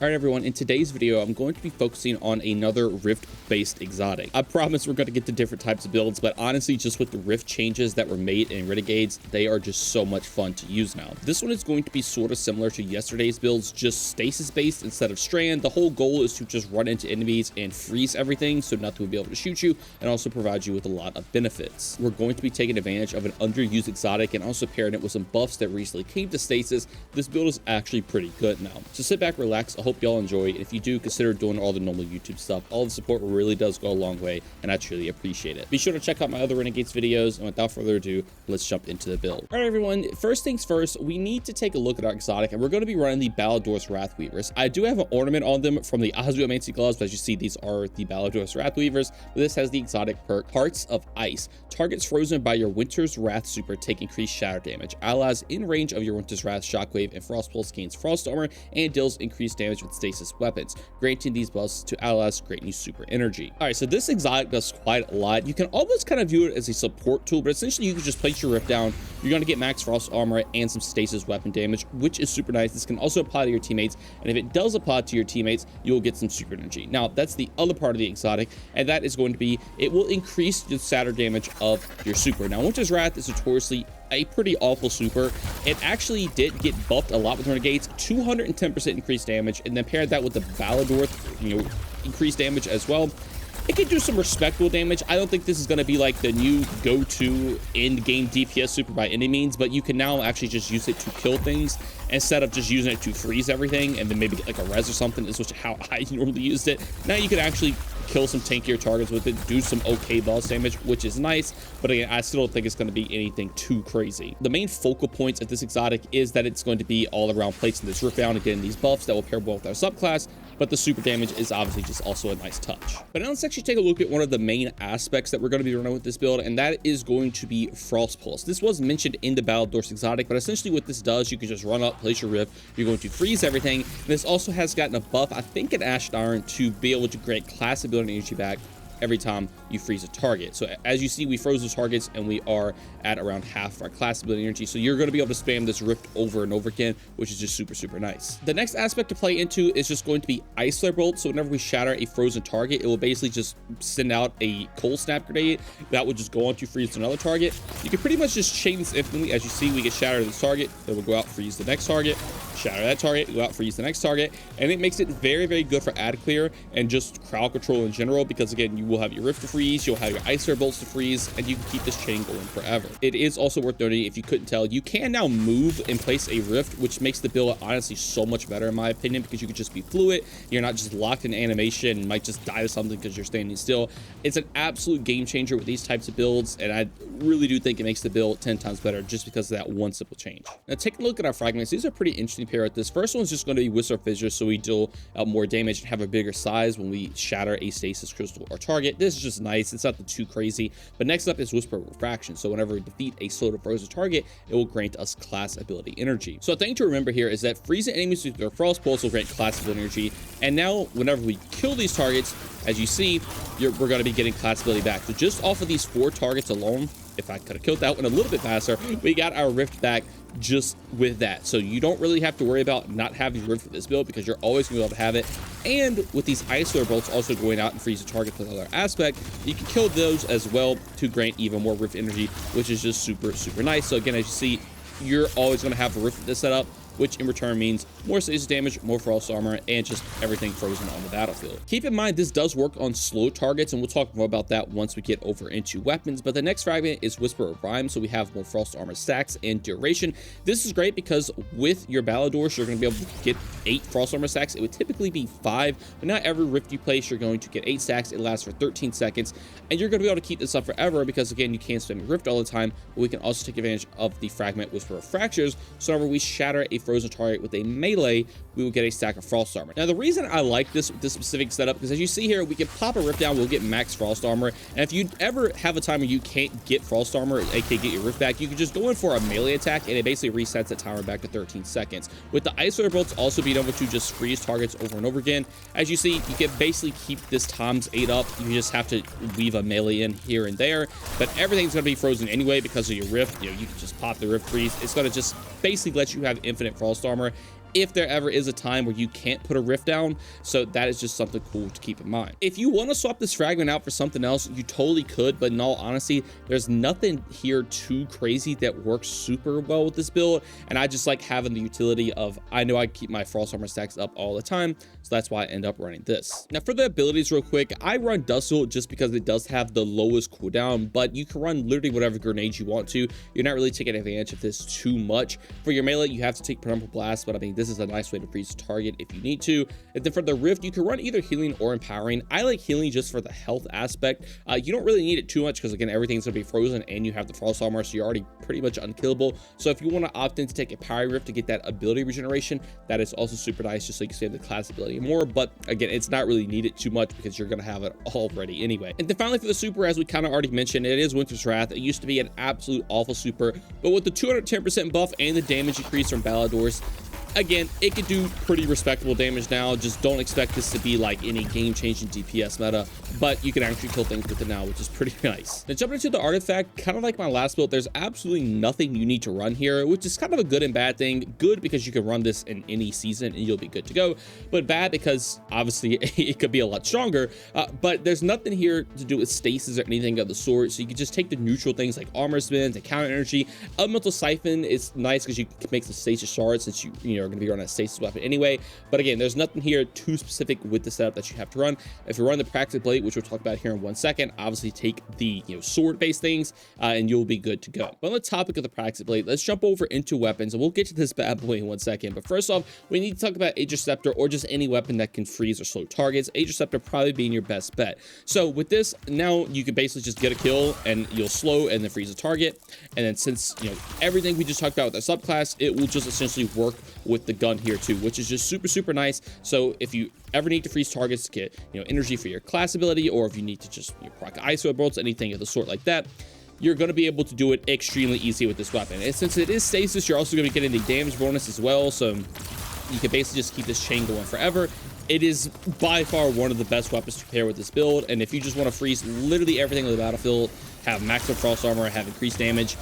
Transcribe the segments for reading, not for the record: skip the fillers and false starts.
Alright everyone, in today's video, I'm going to be focusing on another Rift-based exotic. I promise we're going to get to different types of builds, but honestly, just with the Rift changes that were made in Renegades, they are just so much fun to use now. This one is going to be sort of similar to yesterday's builds, just stasis-based instead of strand. The whole goal is to just run into enemies and freeze everything, so nothing will be able to shoot you, and also provide you with a lot of benefits. We're going to be taking advantage of an underused exotic and also pairing it with some buffs that recently came to stasis. This build is actually pretty good now. So sit back, relax. I hope y'all enjoy it. If you do, consider doing all the normal YouTube stuff. All the support really does go a long way, and I truly appreciate it. Be sure to check out my other Renegades videos, and without further ado, let's jump into the build. All right, everyone, first things first, we need to take a look at our exotic, and we're going to be running the Balador's Wrathweavers. I do have an ornament on them from the Ozomancy gloves, but as you see, these are the Balador's Wrathweavers. This has the exotic perk, Hearts of Ice. Targets frozen by your Winter's Wrath super take increased shatter damage. Allies in range of your Winter's Wrath Shockwave and Frost Pulse gains Frost Armor and deals increased damage with stasis weapons. Granting these buffs to allies great new super energy. All right, so this exotic does quite a lot. You can almost kind of view it as a support tool, but essentially you can just place your Rift down. You're going to get max Frost Armor and some stasis weapon damage, which is super nice. This can also apply to your teammates, and if it does apply to your teammates, you'll get some super energy. Now, that's the other part of the exotic, and that is going to be, it will increase the shatter damage of your super. Now, Winter's Wrath is notoriously a pretty awful super. It actually did get buffed a lot with Renegades, 210% increased damage, and then paired that with the Balador, increased damage as well. It can do some respectable damage. I don't think this is going to be like the new go-to end-game DPS super by any means, but you can now actually just use it to kill things instead of just using it to freeze everything and then maybe get like a res or something, is how I normally used it. Now you can actually kill some tankier targets with it, do some okay boss damage, which is nice, but again, I still don't think it's going to be anything too crazy. The main focal points of this exotic is that it's going to be all around placing this Rift down and getting these buffs that will pair well with our subclass, but the super damage is obviously just also a nice touch. But now let's actually take a look at one of the main aspects that we're going to be running with this build, and that is going to be Frost Pulse. This was mentioned in the Balador's exotic, but essentially what this does, you can just run up, place your Rift, you're going to freeze everything. And this also has gotten a buff, I think in Ashed Iron, to be able to grant class ability energy back every time you freeze a target. So as you see, we froze those targets and we are at around half of our class ability energy. So you're going to be able to spam this Rift over and over again, which is just super, super nice. The next aspect to play into is just going to be Ice Flare Bolt. So whenever we shatter a frozen target, it will basically just send out a Cold Snap grenade that will just go on to freeze another target. You can pretty much just chain this infinitely. As you see, we get shattered this target, then we'll go out, freeze the next target, shatter that target, go out, freeze the next target, and it makes it very, very good for ad clear and just crowd control in general, because again, you will have your Rift to freeze, you'll have your Ice Flare Bolts to freeze, and you can keep this chain going forever. It is also worth noting, if you couldn't tell, you can now move and place a Rift, which makes the build honestly so much better in my opinion, because you can just be fluid, you're not just locked in animation and might just die to something because you're standing still. It's an absolute game changer with these types of builds, and I really do think it makes the build 10 times better just because of that one simple change. Now taking a look at our fragments, these are pretty interesting pair with this. First one's just going to be Whisper Fissure, so we deal out more damage and have a bigger size when we shatter a stasis crystal or target. This is just nice. It's not too crazy. But next up is Whisper Refraction. So whenever we defeat a slowed or frozen target, it will grant us class ability energy. So a thing to remember here is that freezing enemies with their Frost Pulse will grant class ability energy. And now whenever we kill these targets, as you see, we're going to be getting class ability back. So just off of these 4 targets alone, if I could have killed that one a little bit faster, we got our Rift back just with that. So you don't really have to worry about not having Rift with this build, because you're always going to be able to have it. And with these Ice Flare Bolts also going out and freeze a target with another aspect, you can kill those as well to grant even more Rift energy, which is just super, super nice. So again, as you see, you're always going to have a Rift with this setup, which in return means more stasis damage, more frost armor, and just everything frozen on the battlefield. Keep in mind, this does work on slow targets, and we'll talk more about that once we get over into weapons. But the next fragment is Whisper of Rhyme, so we have more frost armor stacks and duration. This is great because with your Balador, you're going to be able to get 8 frost armor stacks. It would typically be 5, but not every Rift you place, you're going to get 8 stacks. It lasts for 13 seconds, and you're going to be able to keep this up forever because, again, you can't spam your Rift all the time, but we can also take advantage of the fragment Whisper of Fractures. So whenever we shatter a frozen target with a melee, we will get a stack of frost armor. Now the reason I like this specific setup, because as you see here, we can pop a Rift down, we'll get max frost armor, and if you ever have a time where you can't get frost armor, aka get your Rift back, you can just go in for a melee attack and it basically resets the timer back to 13 seconds. With the Ice Flare Bolts also being able to just freeze targets over and over again, as you see, you can basically keep this ×8 up. You just have to weave a melee in here and there, but everything's going to be frozen anyway because of your Rift. You can just pop the Rift freeze. It's going to just basically let you have infinite frost armor, if there ever is a time where you can't put a rift down. So that is just something cool to keep in mind. If you want to swap this fragment out for something else, you totally could, but in all honesty, there's nothing here too crazy that works super well with this build, and I just like having the utility of, I know I keep my frost armor stacks up all the time, so that's why I end up running this. Now for the abilities real quick, I run Dust Ult just because it does have the lowest cooldown, but you can run literally whatever grenades you want to. You're not really taking advantage of this too much. For your melee, you have to take Penumbral Blast, but I mean, this is a nice way to freeze a target if you need to. And then for the rift, you can run either healing or empowering. I like healing just for the health aspect. You don't really need it too much because again, everything's gonna be frozen and you have the frost armor, so you're already pretty much unkillable. So if you want to opt in to take a power rift to get that ability regeneration, that is also super nice, just so you can save the class ability more. But again, it's not really needed too much because you're gonna have it already anyway. And then finally for the super, as we kind of already mentioned, it is Winter's Wrath. It used to be an absolute awful super, but with the 210% buff and the damage increase from Balladors, again, it could do pretty respectable damage now. Just don't expect this to be like any game-changing DPS meta, but you can actually kill things with it now, which is pretty nice. Now jumping into the artifact, kind of like my last build, there's absolutely nothing you need to run here, which is kind of a good and bad thing. Good because you can run this in any season and you'll be good to go, but bad because obviously it could be a lot stronger, but there's nothing here to do with stasis or anything of the sort, so you can just take the neutral things like armor spins and counter energy. Elemental Siphon is nice because you can make some stasis shards since you know are going to be running a stasis weapon anyway. But again, there's nothing here too specific with the setup that you have to run. If you run the Practice Blade, which we'll talk about here in 1 second, obviously take the sword based things and you'll be good to go. But on the topic of the Practice Blade, let's jump over into weapons and we'll get to this bad boy in 1 second. But first off, we need to talk about Aegis Scepter or just any weapon that can freeze or slow targets. Aegis Scepter probably being your best bet. So with this, now you can basically just get a kill and you'll slow and then freeze a target. And then since everything we just talked about with the subclass, it will just essentially work with the gun here too, which is just super nice. So if you ever need to freeze targets to get energy for your class ability, or if you need to just proc ISO bolts, anything of the sort like that, you're going to be able to do it extremely easy with this weapon. And since it is stasis, you're also going to be getting the damage bonus as well, so you can basically just keep this chain going forever. It is by far one of the best weapons to pair with this build, and if you just want to freeze literally everything on the battlefield, have maximum frost armor, have increased damage,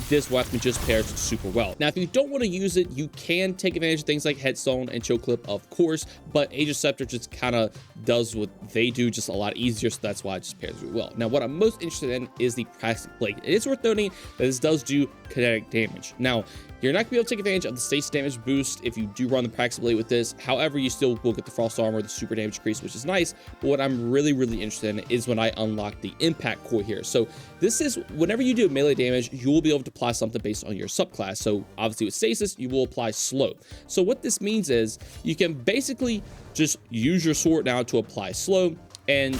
this weapon just pairs super well. Now, if you don't want to use it, you can take advantage of things like Headstone and Choke Clip, of course, but Aegis Scepter just kind of does what they do just a lot easier, so that's why it just pairs really well. Now, what I'm most interested in is the Practice Blade. It is worth noting that this does do kinetic damage. Now, you're not going to be able to take advantage of the stasis damage boost if you do run the Practice Blade with this. However, you still will get the frost armor, the super damage increase, which is nice. But what I'm really interested in is when I unlock the impact core here. So this is whenever you do melee damage, you will be able to apply something based on your subclass. So obviously with stasis, you will apply slow. So what this means is you can basically just use your sword now to apply slow, and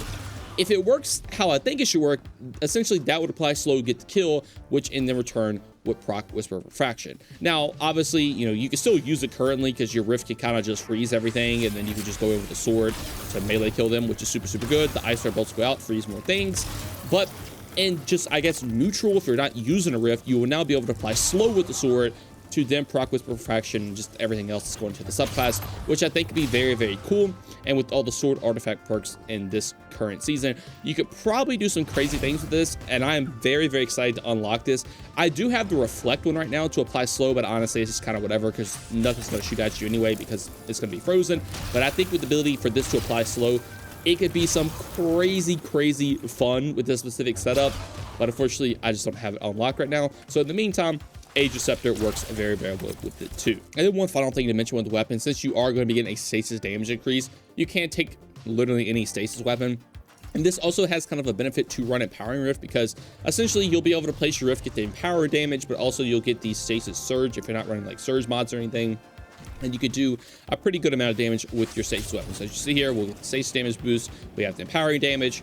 if it works how I think it should work, essentially that would apply slow, get the kill, which in the return would proc Whisper of Refraction. Now, obviously, you can still use it currently because your Rift can kind of just freeze everything, and then you can just go in with the sword to melee kill them, which is super good. The Ice Fire bolts go out, freeze more things. But in just, I guess, neutral, if you're not using a Rift, you will now be able to apply slow with the sword to then proc Whisper of Refraction and just everything else that's going to the subclass, which I think could be very cool. And with all the sword artifact perks in this current season, you could probably do some crazy things with this, and I am very excited to unlock this. I do have the Reflect one right now to apply slow, but honestly it's just kind of whatever because nothing's going to shoot at you anyway because it's going to be frozen. But I think with the ability for this to apply slow, it could be some crazy fun with this specific setup, but unfortunately I just don't have it unlocked right now. So in the meantime, Aegis Scepter works very well with it too. And then one final thing to mention with the weapon, since you are going to be getting a stasis damage increase, you can't take literally any stasis weapon. And this also has kind of a benefit to run Empowering Rift because essentially you'll be able to place your Rift, get the Empower damage, but also you'll get the Stasis Surge if you're not running like Surge mods or anything. And you could do a pretty good amount of damage with your stasis weapons. So as you see here, we'll get the stasis damage boost, we have the empowering damage,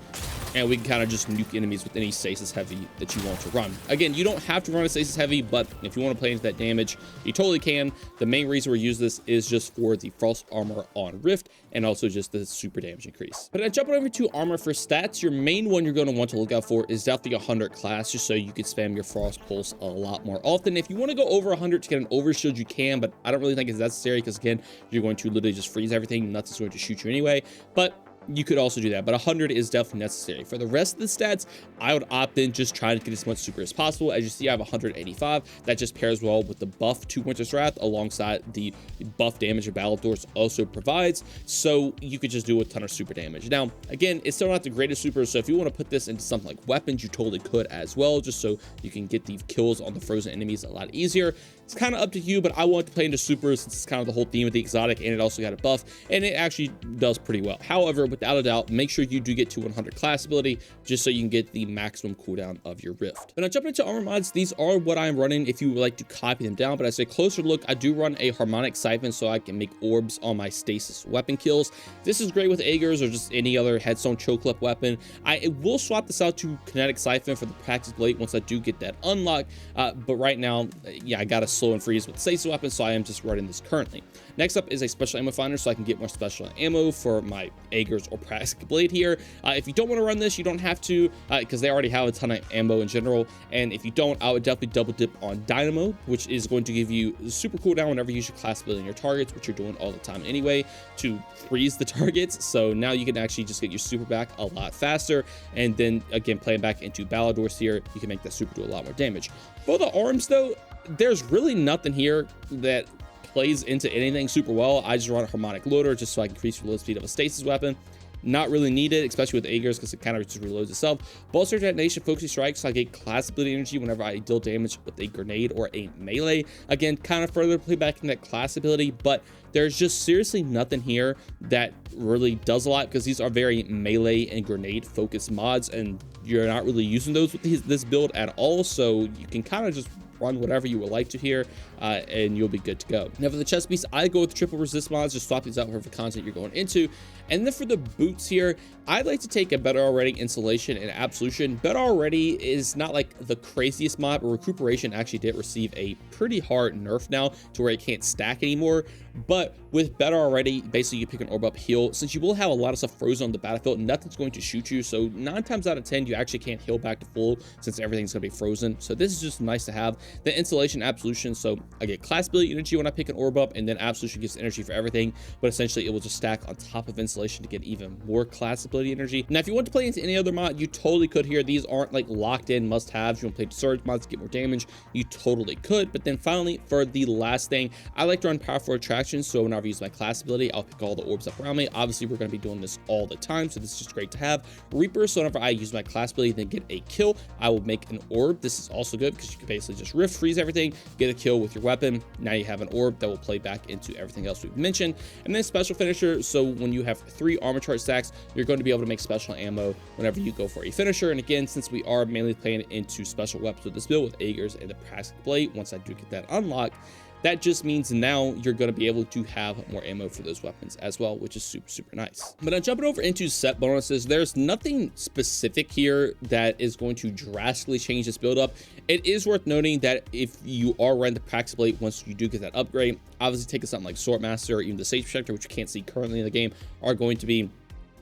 and we can kind of just nuke enemies with any stasis heavy that you want to run. Again, you don't have to run a stasis heavy, but if you want to play into that damage, you totally can. The main reason we use this is just for the frost armor on Rift and also just the super damage increase. But jumping over to armor for stats, your main one you're going to want to look out for is definitely 100 class, just so you can spam your frost pulse a lot more often. If you want to go over 100 to get an overshield, you can, but I don't really think it's necessary because again, you're going to literally just freeze everything. Nuts is going to shoot you anyway. But you could also do that, but 100 is definitely necessary. For the rest of the stats, I would opt in just trying to get as much super as possible. As you see, I have 185. That just pairs well with the buff to Winter's Wrath alongside the buff damage of Battle Doors also provides, so you could just do a ton of super damage. Now, again, it's still not the greatest super, so if you want to put this into something like weapons, you totally could as well, just so you can get the kills on the frozen enemies a lot easier. It's kind of up to you, but I want to play into supers since it's kind of the whole theme of the exotic, and it also got a buff, and it actually does pretty well. However, without a doubt, make sure you do get to 100 class ability just so you can get the maximum cooldown of your rift. When I jump into armor mods, these are what I'm running if you would like to copy them down, but as a closer look, I do run a harmonic siphon so I can make orbs on my stasis weapon kills. This is great with Aegers or just any other headstone choke-up weapon. I will swap this out to kinetic siphon for the practice blade once I do get that unlocked, but right now, yeah, I gotta slow and freeze with stasis weapons, so I am just running this currently. Next up is a special ammo finder so I can get more special ammo for my Aegers or practice blade here. If you don't want to run this, you don't have to, because they already have a ton of ammo in general, and if you don't, I would definitely double dip on Dynamo, which is going to give you super cooldown whenever you use your class ability on your targets, which you're doing all the time anyway, to freeze the targets. So now you can actually just get your super back a lot faster, and then again, playing back into Balladors here, you can make that super do a lot more damage. For the arms though, there's really nothing here that plays into anything super well. I just run a harmonic loader just so I can increase the load speed of a stasis weapon. Not really needed, especially with Aegers, because it kind of just reloads itself. Bolster detonation, focusing strike, so I get class ability energy whenever I deal damage with a grenade or a melee. Again, kind of further play back in that class ability, but there's just seriously nothing here that really does a lot, because these are very melee and grenade focused mods, and you're not really using those with this build at all, so you can kind of just run whatever you would like to here, and you'll be good to go. Now for the chest piece, I go with triple resist mods, just swap these out for the content you're going into. And then for the boots here, I'd like to take a Better Already Insulation and Absolution. Better Already is not like the craziest mod, but Recuperation actually did receive a pretty hard nerf now to where it can't stack anymore. But with Better Already, basically you pick an orb up heal. Since you will have a lot of stuff frozen on the battlefield, nothing's going to shoot you. So 9 times out of 10, you actually can't heal back to full since everything's going to be frozen. So this is just nice to have. The Insulation, Absolution, so I get class ability energy when I pick an orb up, and then Absolution gives energy for everything, but essentially it will just stack on top of Insulation to get even more class ability energy. Now if you want to play into any other mod, you totally could here. These aren't like locked in must-haves. You want to play Surge mods to get more damage, you totally could. But then finally, for the last thing, I like to run Powerful Attraction, so whenever I use my class ability, I'll pick all the orbs up around me. Obviously we're going to be doing this all the time, so this is just great to have. Reaper, so whenever I use my class ability then get a kill, I will make an orb. This is also good because you can basically just rift freeze everything, get a kill with your weapon. Now you have an orb that will play back into everything else we've mentioned. And then special finisher, so when you have 3 armor chart stacks, you're going to be able to make special ammo whenever you go for a finisher. And again, since we are mainly playing into special weapons with this build with Aegers and the Practice Blade, once I do get that unlocked, that just means now you're going to be able to have more ammo for those weapons as well, which is super, super nice. But now jumping over into set bonuses, there's nothing specific here that is going to drastically change this build up. It is worth noting that if you are running the Practice Blade, once you do get that upgrade, obviously taking something like Swordmaster or even the Sage Protector, which you can't see currently in the game, are going to be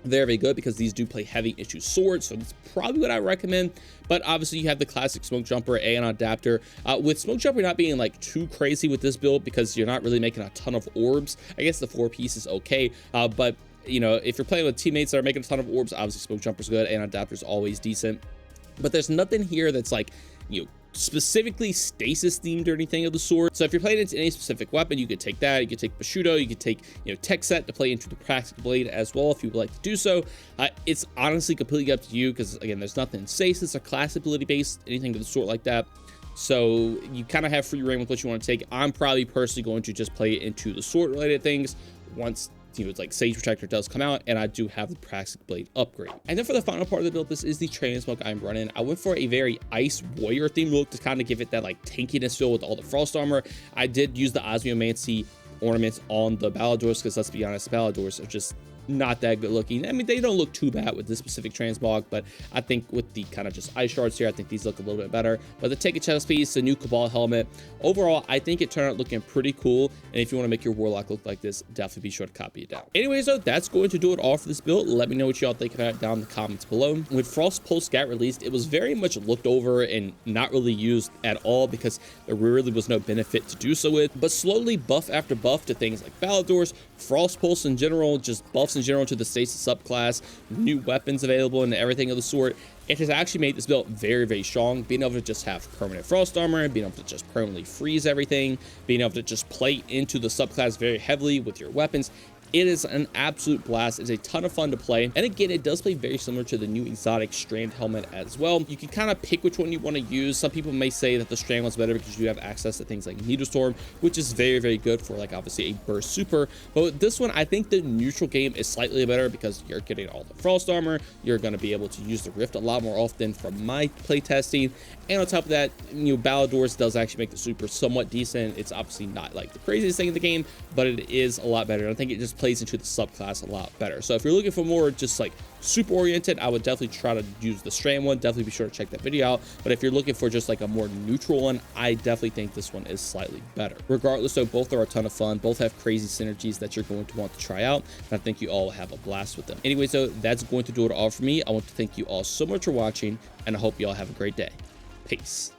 very good because these do play heavy into swords, so that's probably what I recommend. But obviously you have the classic Smoke Jumper and Adapter. With Smoke Jumper not being like too crazy with this build because you're not really making a ton of orbs, I guess the 4-piece is okay, but you know, if you're playing with teammates that are making a ton of orbs, obviously Smoke Jumper's good and Adapter's always decent. But there's nothing here that's like, you know, specifically stasis themed or anything of the sort. So if you're playing into any specific weapon, you could take that, you could take Bushido, you could take, you know, Tech Set to play into the Practical Blade as well if you would like to do so. It's honestly completely up to you because again, there's nothing stasis or class ability based, anything of the sort like that. So you kind of have free reign with what you want to take. I'm probably personally going to just play into the sword related things once, you know, it's like Sage Protector does come out, and I do have the Practical Blade upgrade. And then for the final part of the build, this is the Transmog I'm running. I went for a very Ice Warrior theme look to kind of give it that like tankiness feel with all the Frost armor. I did use the Osmiomancy ornaments on the Balladors because let's be honest, the Balladors are just not that good looking. I mean, they don't look too bad with this specific Transmog, but I think with the kind of just ice shards here, I think these look a little bit better. But the Take a Chest piece, the new Cabal helmet, overall, I think it turned out looking pretty cool. And if you want to make your Warlock look like this, definitely be sure to copy it down. Anyways, though, that's going to do it all for this build. Let me know what y'all think about it down in the comments below. When Frost Pulse got released, it was very much looked over and not really used at all because there really was no benefit to do so with. But slowly, buff after buff to things like Balladors, Frost Pulse in general, just buffs buffs in general to the Stasis subclass, new weapons available, and everything of the sort, it has actually made this build very, very strong. Being able to just have permanent frost armor, being able to just permanently freeze everything, being able to just play into the subclass very heavily with your weapons. It is an absolute blast. It's a ton of fun to play. And again, it does play very similar to the new exotic Strand helmet as well. You can kind of pick which one you want to use. Some people may say that the Strand one's better because you have access to things like Needle Storm, which is very, very good for like obviously a burst super. But with this one, I think the neutral game is slightly better because you're getting all the frost armor. You're going to be able to use the Rift a lot more often from my playtesting. And on top of that, you know, Balladors does actually make the super somewhat decent. It's obviously not like the craziest thing in the game, but it is a lot better. And I think it just plays into the subclass a lot better. So if you're looking for more just like super oriented, I would definitely try to use the Strand one. Definitely be sure to check that video out. But if you're looking for just like a more neutral one, I definitely think this one is slightly better. Regardless, though, both are a ton of fun. Both have crazy synergies that you're going to want to try out. And I think you all have a blast with them. Anyways, though, that's going to do it all for me. I want to thank you all so much for watching, and I hope you all have a great day. Peace.